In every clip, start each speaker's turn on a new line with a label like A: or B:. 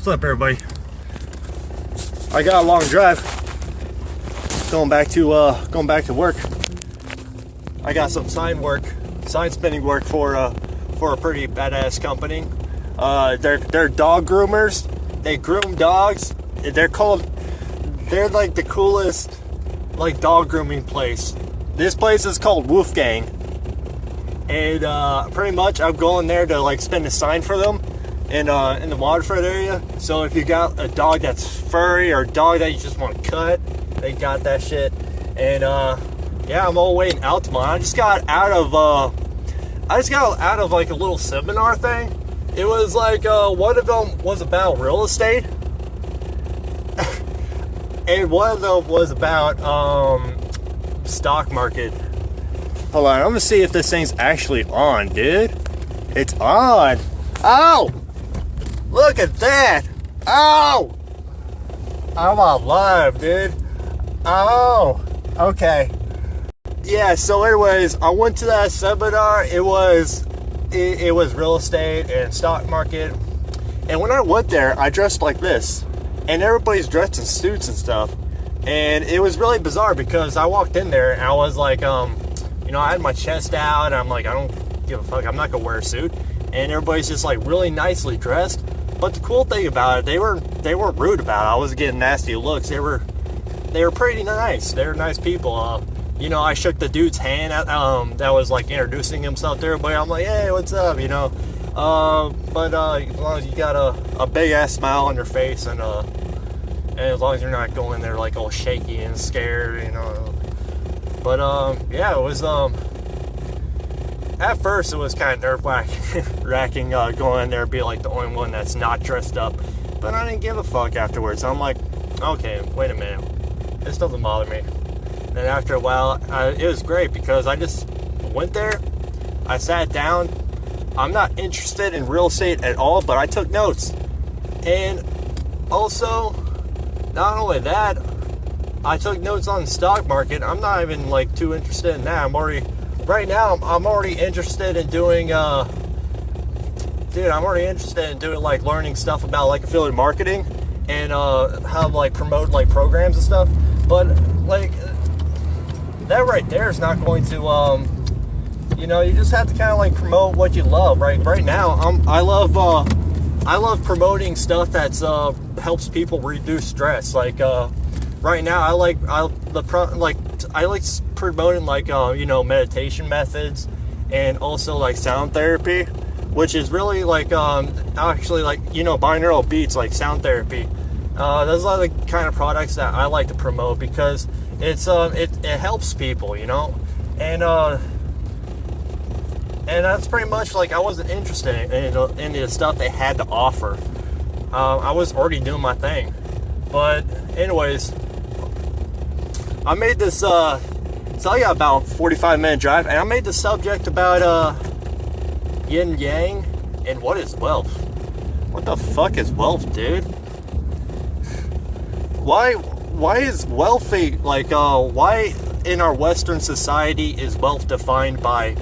A: What's up, everybody? I got a long drive. Going back to work. I got some sign spinning work for a pretty badass company. They're dog groomers. They groom dogs. They're like the coolest like dog grooming place. This place is called Wolfgang, and pretty much I'm going there to like spin a sign for them in the Waterford area. So if you got a dog that's furry or a dog that you just want to cut, they got that shit. And yeah, I'm all waiting out tomorrow. I just got out of like a little seminar thing. It was like one of them was about real estate, and one of them was about stock market. Hold on, I'm gonna see if this thing's actually on, dude. It's on. Oh, look at that. Oh, I'm on live, dude. Oh, okay. Yeah, so anyways, I went to that seminar. It was real estate and stock market. And when I went there, I dressed like this. And everybody's dressed in suits and stuff. And it was really bizarre because I walked in there and I was like, I had my chest out. And I'm like, I don't give a fuck. I'm not going to wear a suit. And everybody's just like really nicely dressed. But the cool thing about it, they weren't rude about it. I wasn't getting nasty looks. They were pretty nice. They were nice people. I shook the dude's hand that was like introducing himself to everybody. I'm like, hey, what's up? But as long as you got a big ass smile on your face, and as long as you're not going there like all shaky and scared, But yeah, it was at first it was kind of nerve-wracking going in there and be like the only one that's not dressed up. But I didn't give a fuck afterwards. I'm like, okay, wait a minute, this doesn't bother me. And after a while, it was great because I just went there, I sat down. I'm not interested in real estate at all, but I took notes. And also, not only that, I took notes on the stock market. I'm not even like too interested in that. I'm already interested in doing, like learning stuff about like affiliate marketing and how to like promote like programs and stuff. But like, that right there is not going to, you just have to kind of like promote what you love, right? Right now, I love promoting stuff that's helps people reduce stress. Like right now, I like promoting like meditation methods and also like sound therapy, which is really like actually like binaural beats, like sound therapy. Those are the kind of products that I like to promote because it's it helps people, and that's pretty much like I wasn't interested in the stuff they had to offer. I was already doing my thing. But anyways, I made this so I got about 45-minute drive, and I made the subject about yin yang and what is wealth. What the fuck is wealth, dude? Why is wealthy, like, why in our Western society is wealth defined by,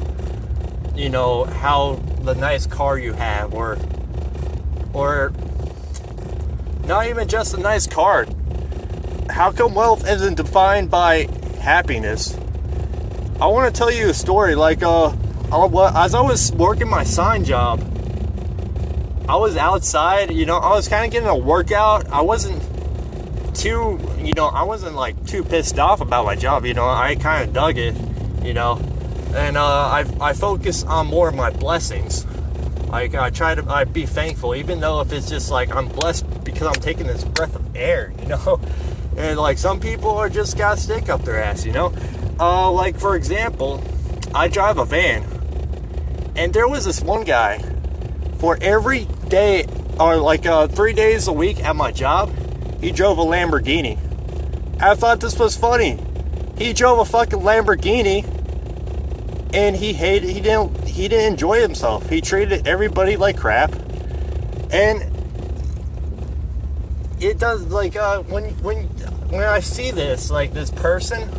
A: how the nice car you have, or not even just a nice car? How come wealth isn't defined by happiness? I want to tell you a story, like, as I was working my sign job, I was outside, I was kind of getting a workout. I wasn't too like too pissed off about my job. I kind of dug it, and I focus on more of my blessings. Like I try to be thankful, even though if it's just like I'm blessed because I'm taking this breath of air, and like some people are just got a stick up their ass, like for example, I drive a van, and there was this one guy for every day or like 3 days a week at my job. He drove a Lamborghini. I thought this was funny. He drove a fucking Lamborghini, and he didn't enjoy himself. He treated everybody like crap, and it does like when I see this like this person,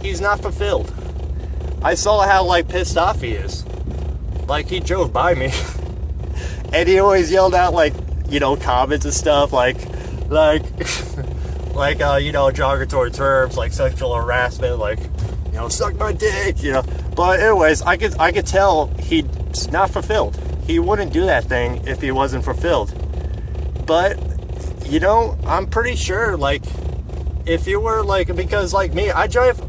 A: he's not fulfilled. I saw how like pissed off he is. Like he drove by me, and he always yelled out like, you know, comments and stuff like you know, derogatory terms like sexual harassment, like, you know, suck my dick, you know. But anyways, I could tell he's not fulfilled. He wouldn't do that thing if he wasn't fulfilled. But, you know, I'm pretty sure, like, if you were, like, because, like me, I drive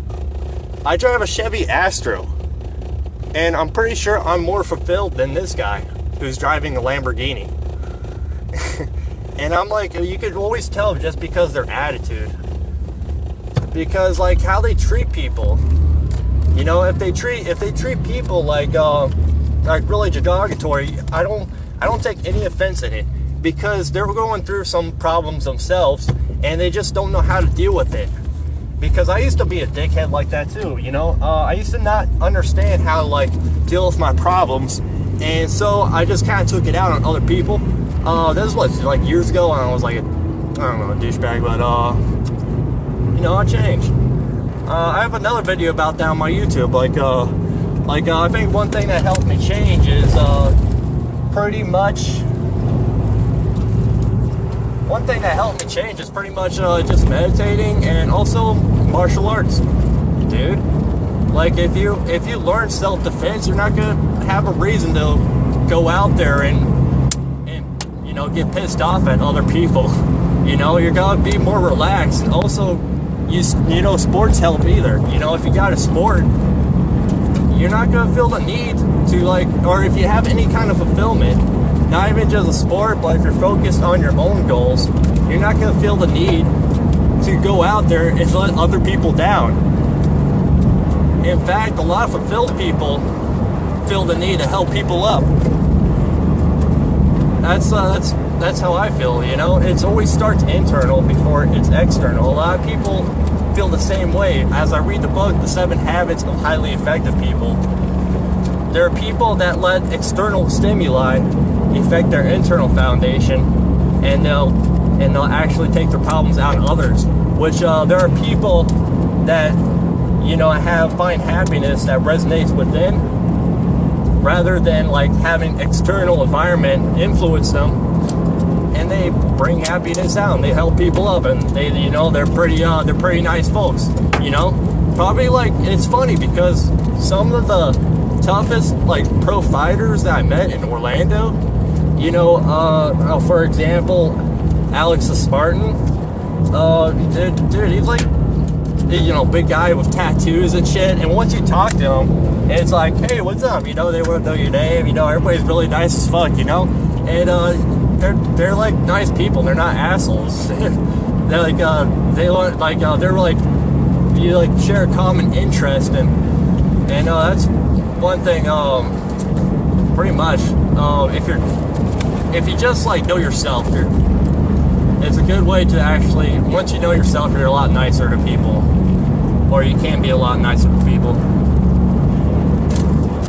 A: a Chevy Astro, and I'm pretty sure I'm more fulfilled than this guy who's driving a Lamborghini. And I'm like, you could always tell just because their attitude, because, like, how they treat people. You know, if they treat people like really derogatory, I don't take any offense in it, because they're going through some problems themselves and they just don't know how to deal with it. Because I used to be a dickhead like that too, you know. I used to not understand how to, like, deal with my problems, and so I just kind of took it out on other people. This was like years ago, and I was like, I don't know, a douchebag, but you know, I changed. I have another video about that on my YouTube. I think one thing that helped me change is pretty much just meditating, and also martial arts, dude. Like, if you learn self-defense, you're not gonna have a reason to go out there and you know, get pissed off at other people. You know, you're gonna be more relaxed. And also, you know, sports help either. You know, if you got a sport, you're not gonna feel the need to, like, or if you have any kind of fulfillment, not even just a sport, but if you're focused on your own goals, you're not gonna feel the need to go out there and let other people down. In fact, a lot of fulfilled people feel the need to help people up. That's how I feel, you know. It always starts internal before it's external. A lot of people feel the same way. As I read the book, The 7 Habits of Highly Effective People, there are people that let external stimuli affect their internal foundation, and they'll actually take their problems out on others. Which there are people that, you know, find happiness that resonates within, rather than, like, having external environment influence them, and they bring happiness out and they help people up, and they, you know, they're pretty nice folks, you know. Probably, like, it's funny because some of the toughest, like, pro fighters that I met in Orlando, you know, for example, Alex the Spartan, dude, he's like, you know, big guy with tattoos and shit, and once you talk to him, it's like, hey, what's up? You know, they want to know your name. You know, everybody's really nice as fuck, you know? And they're like nice people. They're not assholes. They're like, they're like, you, like, share a common interest, and that's one thing, pretty much, if you just, like, know yourself, it's a good way to actually, once you know yourself, you're a lot nicer to people, or you can be a lot nicer to people.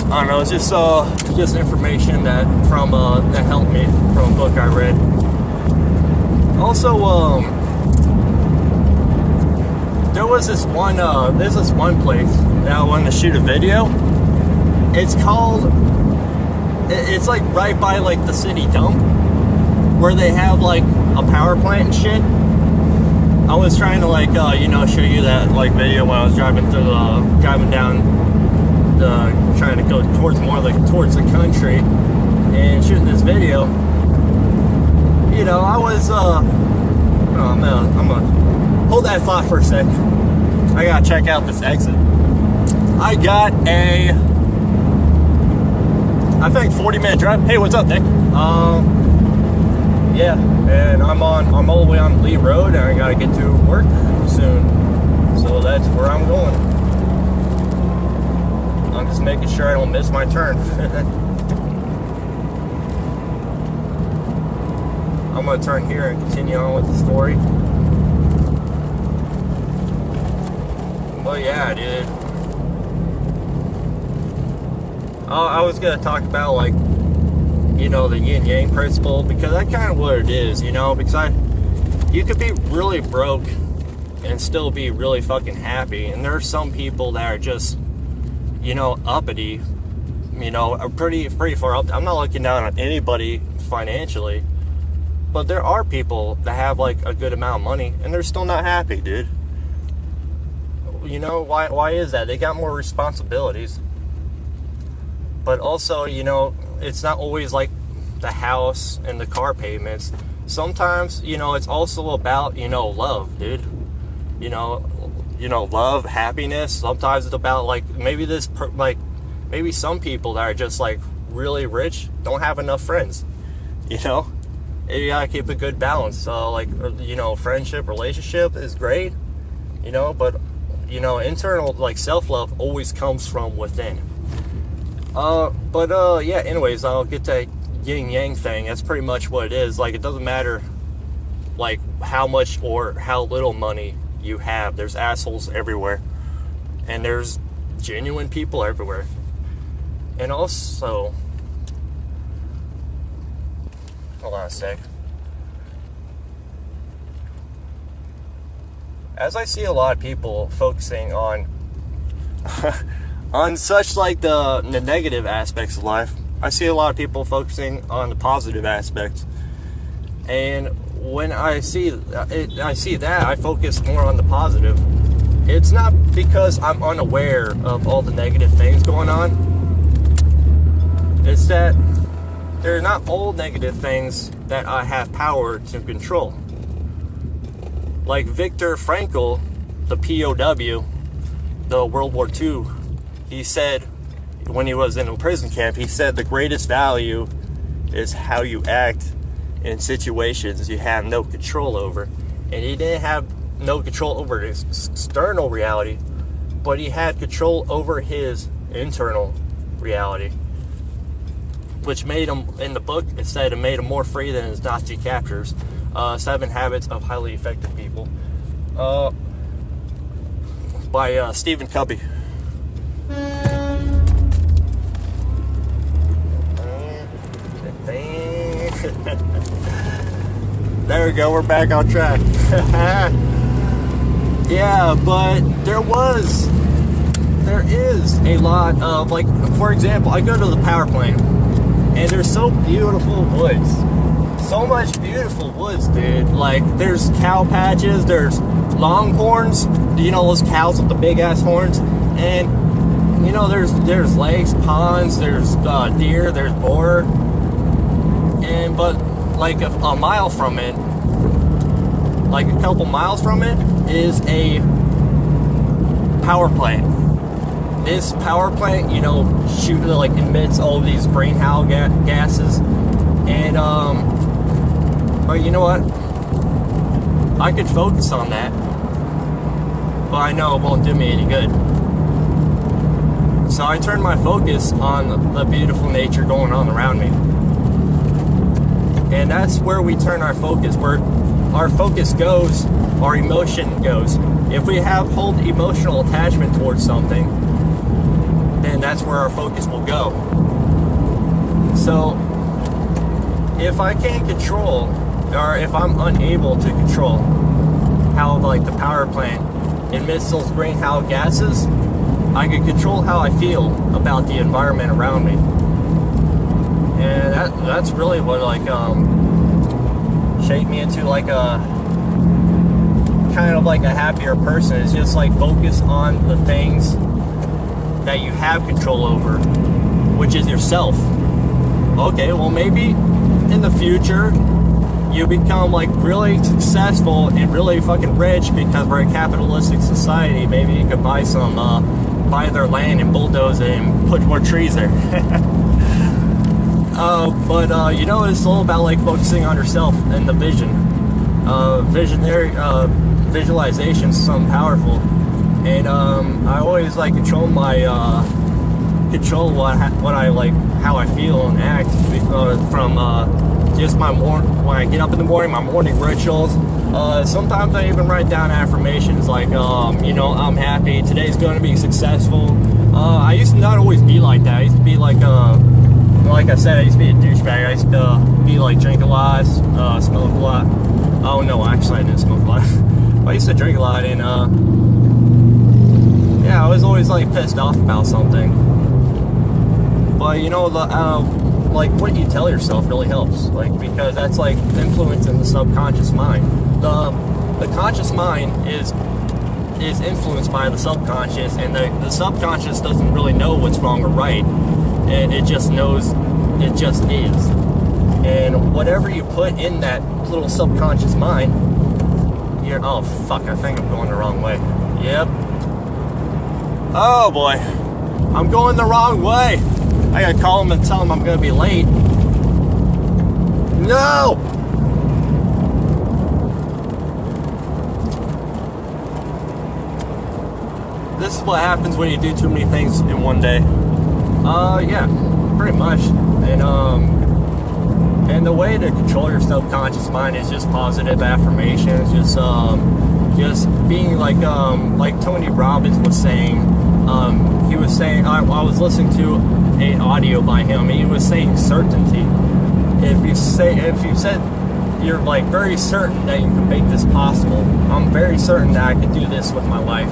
A: I don't know, it's just information that helped me from a book I read. Also, there's this one place that I wanted to shoot a video. It's like right by, like, the city dump, where they have, like, a power plant and shit. I was trying to, like, you know, show you that, like, video when I was driving down, trying to go towards the country and shooting this video. You know, I was, I'm gonna hold that thought for a sec. I gotta check out this exit. I got I think 40-minute drive. Hey, what's up, Nick? Yeah, and I'm all the way on Lee Road, and I gotta get to work soon, so that's where I'm going. I'm just making sure I don't miss my turn. I'm gonna turn here and continue on with the story. But yeah, dude. I was gonna talk about, like, you know, the yin yang principle, because that's kind of what it is, you know, because you could be really broke and still be really fucking happy, and there are some people that are just, you know, uppity, you know, are pretty far up. I'm not looking down on anybody financially, but there are people that have like a good amount of money and they're still not happy, dude. You know, why is that? They got more responsibilities. But also, you know, it's not always like the house and the car payments. Sometimes, you know, it's also about, you know, love, dude. You know, love, happiness. Sometimes it's about like maybe maybe some people that are just like really rich don't have enough friends. You know, you gotta keep a good balance. So like, you know, friendship, relationship is great, you know, but you know, internal like self-love always comes from within. Yeah, anyways, I'll get to yin yang thing. That's pretty much what it is. Like, it doesn't matter like how much or how little money you have. There's assholes everywhere, and there's genuine people everywhere. And also, hold on a sec. As I see a lot of people focusing on on such like the negative aspects of life, I see a lot of people focusing on the positive aspects. And when I see that, I focus more on the positive. It's not because I'm unaware of all the negative things going on. It's that they're not all negative things that I have power to control. Like Viktor Frankl, the POW, the World War II, he said, when he was in a prison camp, he said the greatest value is how you act in situations you have no control over. And he didn't have no control over his external reality, but he had control over his internal reality, which made him, in the book, it said it made him more free than his Nazi captors. 7 Habits of Highly Effective People, by Stephen Covey. There we go, we're back on track. Yeah, but there is a lot of, like, for example, I go to the power plant, and there's so beautiful woods. So much beautiful woods, dude. Like, there's cow patches, there's longhorns, you know, those cows with the big ass horns, and you know, there's lakes, ponds, there's deer, there's boar, but like a mile from it, like a couple miles from it, is a power plant. This power plant, you know, like emits all of these greenhouse gases, and but you know what? I could focus on that, but I know it won't do me any good. So I turn my focus on the beautiful nature going on around me. And that's where we turn our focus. Where our focus goes, our emotion goes. If we hold emotional attachment towards something, then that's where our focus will go. So if I can't control, or if I'm unable to control how like the power plant emits those greenhouse gases, I can control how I feel about the environment around me. And that's really what like shaped me into like a kind of like a happier person. Is just like focus on the things that you have control over, which is yourself. Okay, well maybe in the future you become like really successful and really fucking rich because we're a capitalistic society. Maybe you could buy their land and bulldoze it and put more trees there. But you know, it's all about like focusing on yourself and the vision. Visualization is something powerful, and I always like control what I like, how I feel and act from just my when I get up in the morning, my morning rituals. Sometimes I even write down affirmations like, you know, I'm happy, today's going to be successful. I used to not always be like that. I used to be like I said, I used to be a douchebag. I used to be like drink a lot, smoke a lot. Oh no, actually I didn't smoke a lot. I used to drink a lot, and yeah, I was always like pissed off about something. But you know, like what you tell yourself really helps, like, because that's like influencing the subconscious mind. The conscious mind is influenced by the subconscious, and the subconscious doesn't really know what's wrong or right, and it just knows, it just is. And whatever you put in that little subconscious mind, you're, oh fuck, I think I'm going the wrong way. Yep. Oh boy, I'm going the wrong way. I gotta call him and tell him I'm gonna be late. No! This is what happens when you do too many things in one day. Yeah, pretty much. And the way to control your subconscious mind is just positive affirmations, just being like Tony Robbins was saying. He was saying, I was listening to an audio by him, and he was saying certainty. If you said you're like very certain that you can make this possible, I'm very certain that I can do this with my life.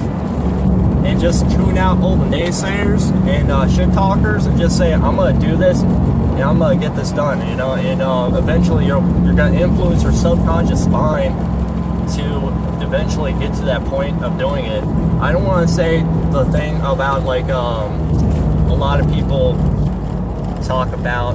A: And just tune out all the naysayers and shit talkers, and just say, I'm gonna do this, and I'm gonna get this done, you know. And eventually you're gonna influence your subconscious mind to eventually get to that point of doing it. I don't want to say the thing about like a lot of people talk about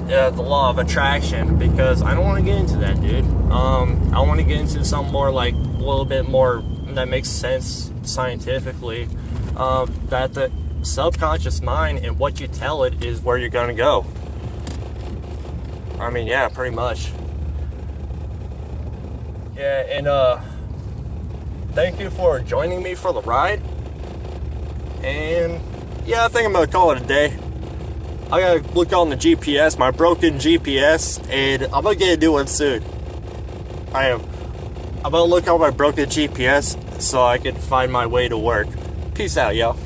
A: the law of attraction, because I don't want to get into that, dude. I want to get into something more like a little bit more that makes sense scientifically, that the subconscious mind and what you tell it is where you're going to go. I mean, yeah, pretty much. Yeah, and thank you for joining me for the ride. And yeah, I think I'm gonna call it a day. I gotta look on the GPS, my broken GPS, and I'm gonna get a new one soon. I'm gonna look on my broken GPS so I can find my way to work. Peace out, y'all.